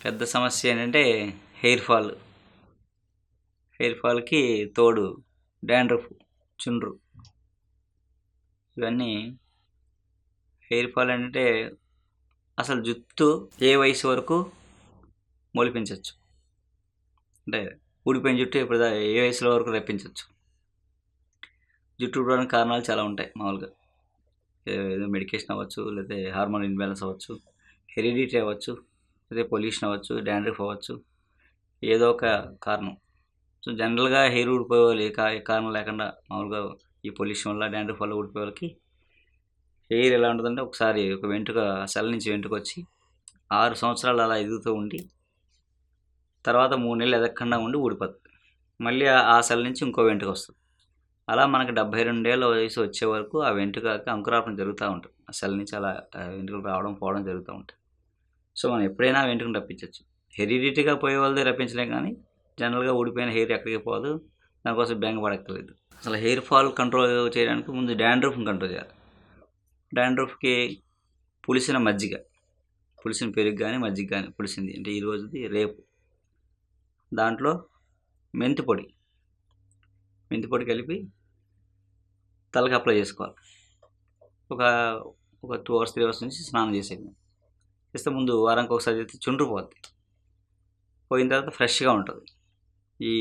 పెద్ద సమస్య ఏంటంటే హెయిర్ ఫాల్. హెయిర్ ఫాల్‌కి తోడు డాండ్రఫ్, చుండ్రు. ఇవన్నీ హెయిర్ ఫాల్ అంటే అసలు జుట్టు ఏ వయసు వరకు మొలిపించవచ్చు? అంటే ఊడిపోయిన జుట్టు ఏ వయసులో వరకు రప్పించవచ్చు? జుట్టు ఊడడానికి కారణాలు చాలా ఉంటాయి మామూలుగా. ఏదో మెడికేషన్ అవ్వచ్చు, లేకపోతే హార్మోన్ ఇన్‌బ్యాలెన్స్ అవ్వచ్చు, హెరిడిటీ అవ్వచ్చు, లేదా పొల్యూషన్ అవ్వచ్చు, డాండ్రఫ్ అవ్వచ్చు. ఏదో ఒక కారణం. సో జనరల్‌గా హెయిర్ ఊడిపోయే వాళ్ళు ఏ కారణం లేకుండా మామూలుగా ఈ పొల్యూషన్ వల్ల, డాండ్రఫ్ వల్ల ఊడిపోయే వాళ్ళకి హెయిర్ ఎలా ఉంటుందంటే ఒకసారి ఒక వెంట్రుక సెల్ నుంచి వెంట్రుక వచ్చి 6 సంవత్సరాలు అలా ఎదుగుతూ ఉండి తర్వాత 3 నెలలు ఎదగకుండా ఉండి ఊడిపోతుంది. మళ్ళీ ఆ సెల్ నుంచి ఇంకో వెంట్రుక వస్తుంది. అలా మనకి 72 ఏళ్ళ వయసు వచ్చే వరకు ఆ వెంట్రుకకి అంకురార్పణ జరుగుతూ ఉంటుంది. ఆ సెల్ నుంచి అలా వెంట్రుకలు రావడం పోవడం జరుగుతూ ఉంటాయి. సో మనం ఎప్పుడైనా ఆ వెంట్రుకను రప్పించవచ్చు. హెరిడిటీగా పోయే వాళ్ళదే రప్పించలేం కానీ జనరల్గా ఊడిపోయిన హెయిర్ ఎక్కడికి పోదు. దానికోసం బెంగ పడక్కర్లేదు. అసలు హెయిర్ ఫాల్ కంట్రోల్ చేయడానికి ముందు డాండ్రఫ్ని కంట్రోల్ చేయాలి. డాండ్రఫ్కి పులిసిన మజ్జిగ, పులిసిన పెరుగు కానీ మజ్జిగ కానీ, పులిసింది అంటే ఈ రోజుది రేపు, దాంట్లో మెంతి పొడి కలిపి తలకి అప్లై చేసుకోవాలి. ఒక 2 అవర్స్ 3 అవర్స్ నుంచి స్నానం చేసేది. చేస్తే ముందు వారానికి ఒకసారి చేస్తే చుండ్రు పోద్ది. పోయిన తర్వాత ఫ్రెష్గా ఉంటుంది. ఈ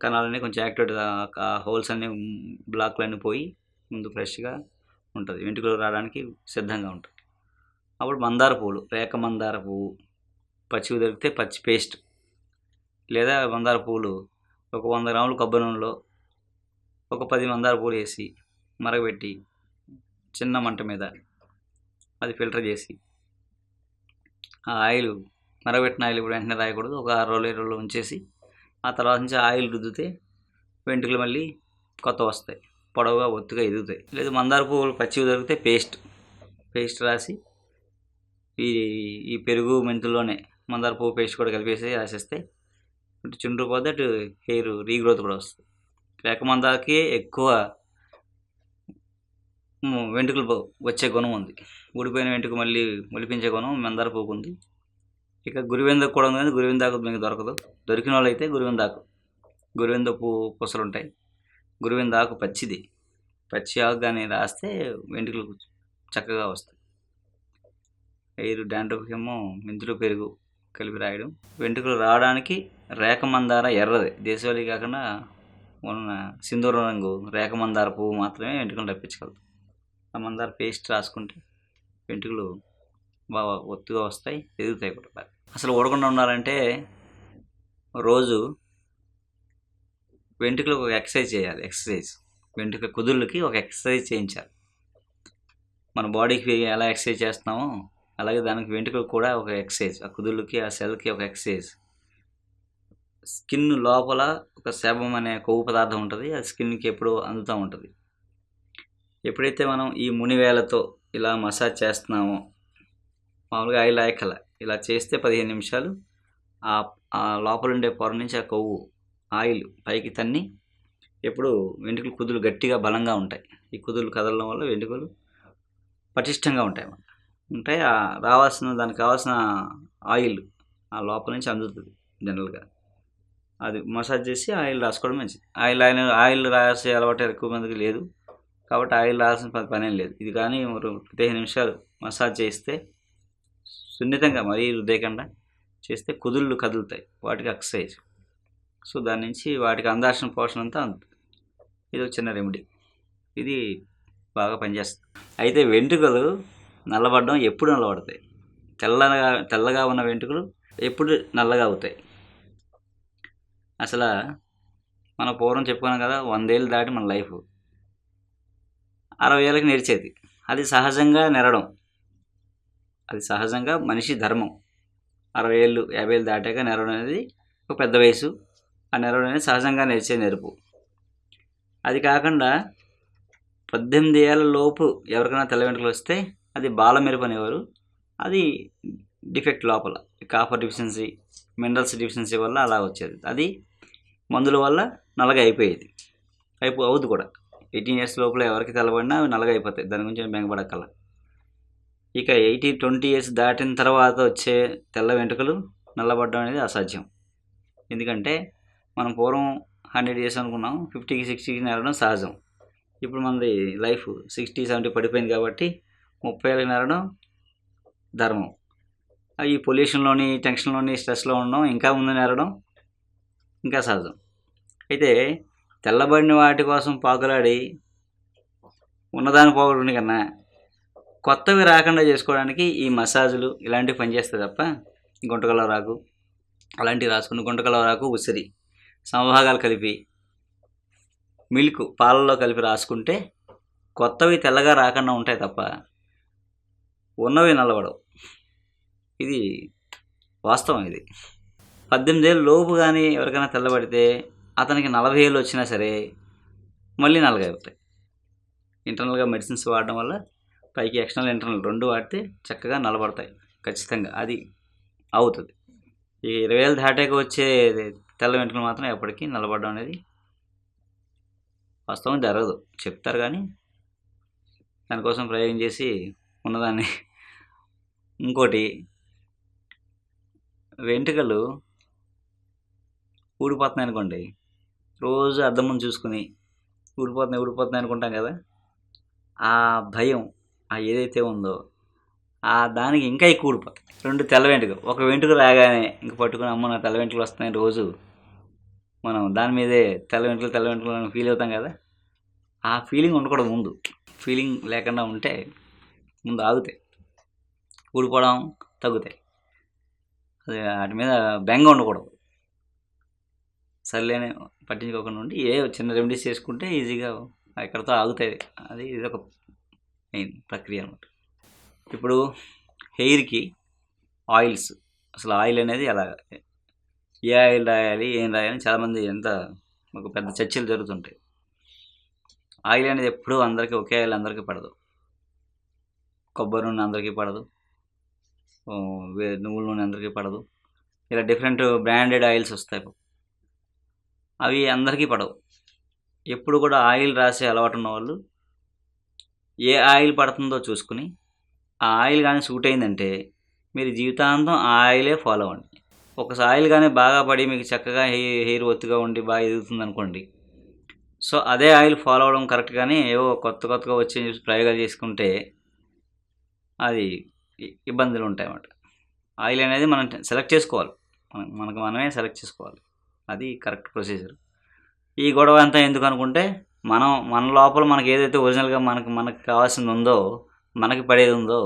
కణాలన్నీ కొంచెం యాక్టివేట్గా, హోల్స్ అన్నీ, బ్లాక్లన్నీ పోయి ముందు ఫ్రెష్గా ఉంటుంది. వెంట్రుకలు రావడానికి సిద్ధంగా ఉంటుంది. అప్పుడు మందార పువ్వులు, రేఖ మందార పువ్వు పచ్చివి దొరికితే పచ్చి పేస్ట్, లేదా మందార పువ్వులు ఒక 100 గ్రాములు కొబ్బరి నూనెలో ఒక 10 మందార పువ్వులు వేసి మరగబెట్టి చిన్న మంట మీద అది ఫిల్టర్ చేసి, ఆ ఆయిల్, మరగబెట్టిన ఆయిల్ ఇప్పుడు వెంటనే రాయకూడదు, ఒక 6 రోజులు 7 రోజులు ఉంచేసి ఆ తర్వాత నుంచి ఆయిల్ రుద్దితే వెంట్రుకలు మళ్ళీ కొత్త వస్తాయి, పొడవుగా ఒత్తుగా ఎదుగుతాయి. లేదు మందార పువ్వులు పచ్చివి దొరికితే పేస్ట్ రాసి ఈ పెరుగు మెంతుల్లోనే మందార పువ్వు పేస్ట్ కూడా కలిపేసి రాసేస్తే ఇటు చుండ్రు పోతే అటు హెయిర్ రీగ్రోత్ కూడా వస్తుంది. రేఖ మందారకి ఎక్కువ వెంట్రుకలు వచ్చే గుణం ఉంది. ఊడిపోయిన వెంట్రుక మళ్ళీ మొలిపించే గుణం మందార పువ్వుకు ఉంది. ఇక గురువిందకు కూడా ఉంది, కానీ గురువిందాకు మీకు దొరకదు. దొరికిన వాళ్ళు అయితే గురువింద పువ్వు పుసలు ఉంటాయి. గురువింద ఆకు పచ్చి ఆకు కానీ రాస్తే వెంట్రుకలు చక్కగా వస్తాయి. హెయిర్ డాండ్రఫ్కి ఏమో మెంతులు పెరుగు కలిపి రాయడం. వెంట్రుకలు రావడానికి రేఖ మందార ఎర్రది, దేశవాళీ కాకుండా ఉన్న సింధూరం రంగు రేఖ మందార పువ్వు మాత్రమే వెంట్రుకలు రప్పించగలదు. ఆ మందార పేస్ట్ రాసుకుంటే వెంట్రుకలు బాగా ఒత్తుగా వస్తాయి, ఎదుగుతాయి కూడా. అసలు ఊడకుండా ఉండాలంటే రోజు వెంట్రుకలకు ఒక ఎక్సర్సైజ్ చేయాలి. వెంట్రుక కుదుళ్ళకి ఒక ఎక్సర్సైజ్ చేయించాలి. మన బాడీకి ఎలా ఎక్సర్సైజ్ చేస్తున్నామో అలాగే దానికి వెంట్రుకలకు కూడా ఒక ఎక్సర్సైజ్, ఆ కుదుళ్ళకి ఆ సెల్కి ఒక ఎక్సర్సైజ్. స్కిన్ లోపల ఒక సెబమ్ అనే కొవ్వు పదార్థం ఉంటుంది, అది స్కిన్కి ఎప్పుడూ అందుతూ ఉంటుంది. ఎప్పుడైతే మనం ఈ మునివేలతో ఇలా మసాజ్ చేస్తున్నామో, మామూలుగా ఆయిల్ రాయక్కల, ఇలా చేస్తే 15 నిమిషాలు ఆ లోపల ఉండే పొర నుంచి ఆ కొవ్వు ఆయిల్ పైకి తన్ని ఎప్పుడు వెంట్రుకలు కుదులు గట్టిగా బలంగా ఉంటాయి. ఈ కుదులు కదలడం వల్ల వెంట్రుకలు పటిష్టంగా ఉంటాయి. దానికి కావాల్సిన ఆయిల్ ఆ లోపల నుంచి అందుతుంది. జనరల్గా అది మసాజ్ చేసి ఆయిల్ రాసుకోవడం మంచిది. ఆయిల్ రాసే అలవాటు ఎక్కువ మందికి లేదు కాబట్టి ఆయిల్ రాయాల్సిన పనేం లేదు. ఇది కానీ 15 నిమిషాలు మసాజ్ చేస్తే, సున్నితంగా మరీ రుద్దేయకుండా చేస్తే కుదుళ్ళు కదులుతాయి, వాటికి ఎక్సర్సైజ్. సో దాని నుంచి వాటికి అందాల్సిన పోషణ అంతా అందుతుంది. ఇది ఒక చిన్న రెమెడీ, ఇది బాగా పనిచేస్తుంది. అయితే వెంట్రుకలు నల్లబడడం ఎప్పుడు నల్లబడతాయి? తెల్లగా ఉన్న వెంట్రుకలు ఎప్పుడు నల్లగా అవుతాయి? అసలు మన పూర్వం చెప్పుకున్నాం కదా, 100 ఏళ్ళు దాటి మన లైఫ్ 60 ఏళ్ళకి నెరిచేది. అది సహజంగా నెరడం, అది సహజంగా మనిషి ధర్మం. 60 ఏళ్ళు 50 ఏళ్ళు దాటాక నెరవడం అనేది ఒక పెద్ద వయసు. ఆ నెరవడం అనేది సహజంగా నెరిచే నెరుపు. అది కాకుండా 18 ఏళ్ళ లోపు ఎవరికైనా తెల్ల వెంట్రుకలు వస్తే అది బాలమెరుపు అనేవారు. అది డిఫెక్ట్, లోపల కాపర్ డిఫిషియన్సీ, మినరల్స్ డిఫిషియన్సీ వల్ల అలా వచ్చేది. అది మందుల వల్ల నల్లగా అయిపోయేది, అవుద్ది కూడా. 18 ఇయర్స్ లోపల ఎవరికి తెల్లబడినా అవి నల్లగా అయిపోతాయి. దాని గురించి బెంగపడక్కల. ఇక 20 ఇయర్స్ దాటిన తర్వాత వచ్చే తెల్ల వెంట్రుకలు నల్లబడడం అనేది అసాధ్యం. ఎందుకంటే మనం పూర్వం 100 ఇయర్స్ అనుకున్నాం, 50కి 60కి నెరడం సహజం. ఇప్పుడు మనది లైఫ్ 60, 70 పడిపోయింది కాబట్టి 30 ఏళ్ళకి నెరడం ధర్మం. ఈ పొల్యూషన్లోని, టెన్షన్లోని, స్ట్రెస్లో ఉండడం, ఇంకా ముందు నెరడం ఇంకా సహజం. అయితే తెల్లబడిన వాటి కోసం పాకులాడి ఉన్నదాన్ని పోగొట్టుకునే కన్నా కొత్తవి రాకుండా చేసుకోవడానికి ఈ మసాజులు ఇలాంటివి పనిచేస్తాయి తప్ప, గుంటకలవరాకు అలాంటివి రాసుకుని, గుంటకలవరాకు, ఉసిరి సమభాగాలు కలిపి మిల్క్ పాలల్లో కలిపి రాసుకుంటే కొత్తవి తెల్లగా రాకుండా ఉంటాయి తప్ప ఉన్నవి నల్లబడవు. ఇది వాస్తవం. ఇది 18 ఏళ్ళ లోపు కానీ ఎవరికైనా తెల్లబడితే అతనికి 40 ఏళ్ళు వచ్చినా సరే మళ్ళీ నల్లగా అవుతాయి. ఇంటర్నల్గా మెడిసిన్స్ వాడడం వల్ల పైకి ఎక్స్టర్నల్, ఇంటర్నల్ రెండు వాడితే చక్కగా నల్లబడతాయి ఖచ్చితంగా. అది అవుతుంది. ఈ 20 ఏళ్ళు దాటాక వచ్చే తెల్ల వెంట్రుకలు మాత్రం ఎప్పటికీ నల్లబడడం అనేది వాస్తవం జరగదు. చెప్తారు కానీ దానికోసం ప్రయోగం చేసి ఉన్నదాన్ని. ఇంకోటి, వెంట్రుకలు ఊడిపోతున్నాయి అనుకోండి, రోజు అద్దం ముందు చూసుకుని ఊడిపోతున్నాయి అనుకుంటాం కదా, ఆ భయం ఏదైతే ఉందో ఆ దానికి ఇంకా ఎక్కువ ఊడిపోతాయి. 2 తెల్ల వెంట్రుకలు, ఒక వెంట్రుక రాగానే ఇంక పట్టుకుని అమ్మ నా తెల్ల వెంట్రుకలు వస్తున్నాయి రోజు మనం దాని మీదే తెల్ల వెంట్రుకలు అని ఫీల్ అవుతాం కదా, ఆ ఫీలింగ్ ఉండకూడదు. ముందు ఫీలింగ్ లేకుండా ఉంటే ముందు ఆగుతాయి, ఊడిపోవడం తగ్గుతాయి. అది వాటి మీద బెంగ ఉండకూడదు. సర్లేని పట్టించుకోకుండా ఉండి చిన్న రెమెడీస్ చేసుకుంటే ఈజీగా ఎక్కడితో ఆగుతాయి. ఇది ఒక మెయిన్ ప్రక్రియ అనమాట. ఇప్పుడు హెయిర్కి ఆయిల్స్, అసలు ఆయిల్ అనేది ఎలా, ఏ ఆయిల్ రాయాలి, ఏం రాయాలి, చాలామంది ఒక పెద్ద చర్చలు జరుగుతుంటాయి. ఆయిల్ అనేది ఎప్పుడూ అందరికీ ఒకే ఆయిల్ అందరికీ పడదు. కొబ్బరి నూనె అందరికీ పడదు, నువ్వుల నూనె అందరికీ పడదు. ఇలా డిఫరెంట్ బ్రాండెడ్ ఆయిల్స్ వస్తాయి, అవి అందరికీ పడవు. ఎప్పుడు కూడా ఆయిల్ రాసే అలవాటు ఉన్న వాళ్ళు ఏ ఆయిల్ పడుతుందో చూసుకుని ఆ ఆయిల్ కానీ సూట్ అయిందంటే మీరు జీవితాంతం ఆ ఆయిలే ఫాలో అవ్వండి. ఒకసారి ఆయిల్ కానీ బాగా పడి మీకు చక్కగా హెయిర్ ఒత్తుగా ఉండి బాగా ఎదుగుతుంది అనుకోండి, సో అదే ఆయిల్ ఫాలో అవ్వడం కరెక్ట్. కానీ ఏవో కొత్తగా వచ్చి ప్రయోగాలు చేసుకుంటే అది ఇబ్బందులు ఉంటాయి అన్నమాట. ఆయిల్ అనేది మనం సెలెక్ట్ చేసుకోవాలి, మనమే సెలెక్ట్ చేసుకోవాలి. అది కరెక్ట్ ప్రొసీజర్. ఈ గొడవ అంతా ఎందుకు అనుకుంటే, మన లోపల మనకి ఏదైతే ఒరిజినల్గా మనకు కావాల్సింది ఉందో, మనకి పడేది ఉందో,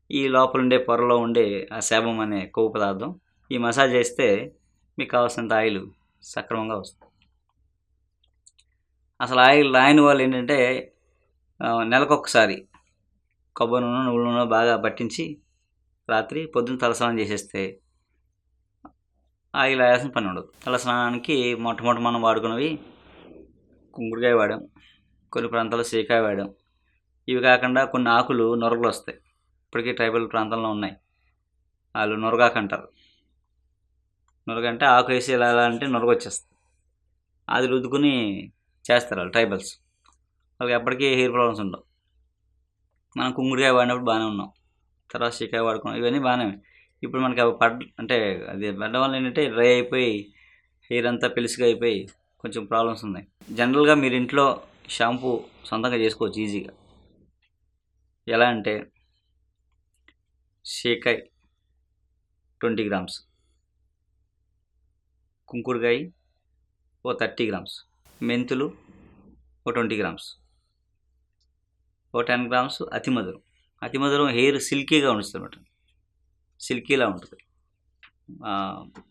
ఈ లోపల ఉండే పొరలో ఉండే ఆ సేబం అనే కొవ్వు పదార్థం ఈ మసాజ్ చేస్తే మీకు కావాల్సినంత ఆయిల్ సక్రమంగా వస్తుంది. అసలు ఆయిల్ రాయని వాళ్ళు ఏంటంటే నెలకొకసారి కొబ్బరి నూనె, నువ్వుల నూనె బాగా పట్టించి రాత్రి పొద్దున్న తలస్నానం చేసేస్తే ఆయిల్ రాయాల్సిన పని ఉండదు. తలస్నానానికి మొట్టమొదటి మనం వాడుకున్నవి కుంకుడుకాయ వాడాం, కొన్ని ప్రాంతాల్లో సీకాయ వాడాం. ఇవి కాకుండా కొన్ని ఆకులు నొరగలు వస్తాయి, ఇప్పటికీ ట్రైబల్ ప్రాంతంలో ఉన్నాయి. వాళ్ళు నొరగాకు అంటారు. నొరగ అంటే ఆకు వేసి ఎలా అంటే నొరగ వచ్చేస్తుంది. అది రుద్దుకుని చేస్తారు వాళ్ళు ట్రైబల్స్. వాళ్ళకి ఎప్పటికీ హెయిర్ ప్రాబ్లమ్స్ ఉండవు. మనం కుంకుడుకాయ వాడినప్పుడు బాగానే ఉన్నాం, తర్వాత సీకాయ వాడుకున్నాం, ఇవన్నీ బాగానే. ఇప్పుడు మనకి అవి అంటే అది పడడం వల్ల ఏంటంటే డ్రై అయిపోయి హెయిర్ అంతా పెలుసుగా అయిపోయి కొంచెం ప్రాబ్లమ్స్ ఉన్నాయి. జనరల్గా మీరు ఇంట్లో షాంపూ సొంతంగా చేసుకోవచ్చు ఈజీగా. ఎలా అంటే సీకాయ 20 గ్రామ్స్, కుంకుడుకాయ 30 గ్రామ్స్, మెంతులు 20 గ్రామ్స్, 10 గ్రామ్స్ అతిమధురం హెయిర్ సిల్కీగా ఉంచుతుంది అన్నమాట. సిల్కీలా ఉంటుంది,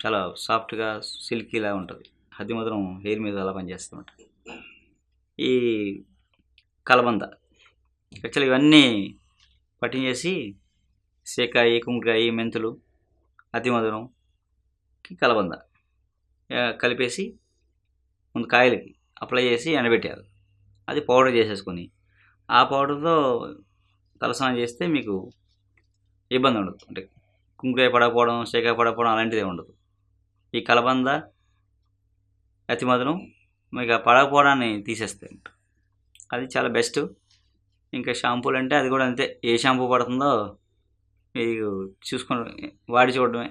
చాలా సాఫ్ట్గా సిల్కీలా ఉంటుంది. అతిమధురం హెయిర్ మీద అలా పనిచేస్తుందన్నమాట. ఈ కలబంద, యాక్చువల్లీ ఇవన్నీ పట్టించేసి సీకాయ, కుంకుడుకాయ, మెంతులు, అతిమధురంకి కలబంద కలిపేసి ముందు కాయలకి అప్లై చేసి ఎండబెట్టాలి. అది పౌడర్ చేసేసుకొని ఆ పౌడర్తో తలస్నానం చేస్తే మీకు ఇబ్బంది ఉండదు. అంటే కుంకుడుకాయ పడకపోవడం, సీకాయ పడకపోవడం అలాంటిదే ఉండదు. ఈ కలబంద, అతిమధురం మీకు ఆ పడకపోవడాన్ని తీసేస్తాయి. అది చాలా బెస్ట్. ఇంకా షాంపూలు అంటే అది కూడా అంతే, ఏ షాంపూ పడుతుందో మీకు చూసుకొని వాడి చూడడమే.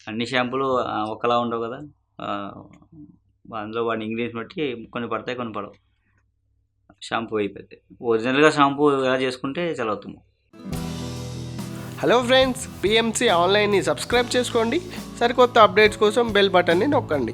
అన్ని షాంపూలు ఒకలా ఉండవు కదా, అందులో వాడిన ఇంగ్రీడియంట్స్ బట్టి కొన్ని పడతాయి, కొన్ని పడవు. షాంపూ అయిపోతాయి. ఒరిజినల్గా షాంపూ ఎలా చేసుకుంటే చాలా ఉత్తమం. హలో ఫ్రెండ్స్, పిఎంసి ఆన్లైన్ని సబ్స్క్రైబ్ చేసుకోండి. సరికొత్త అప్డేట్స్ కోసం బెల్ బటన్ని నొక్కండి.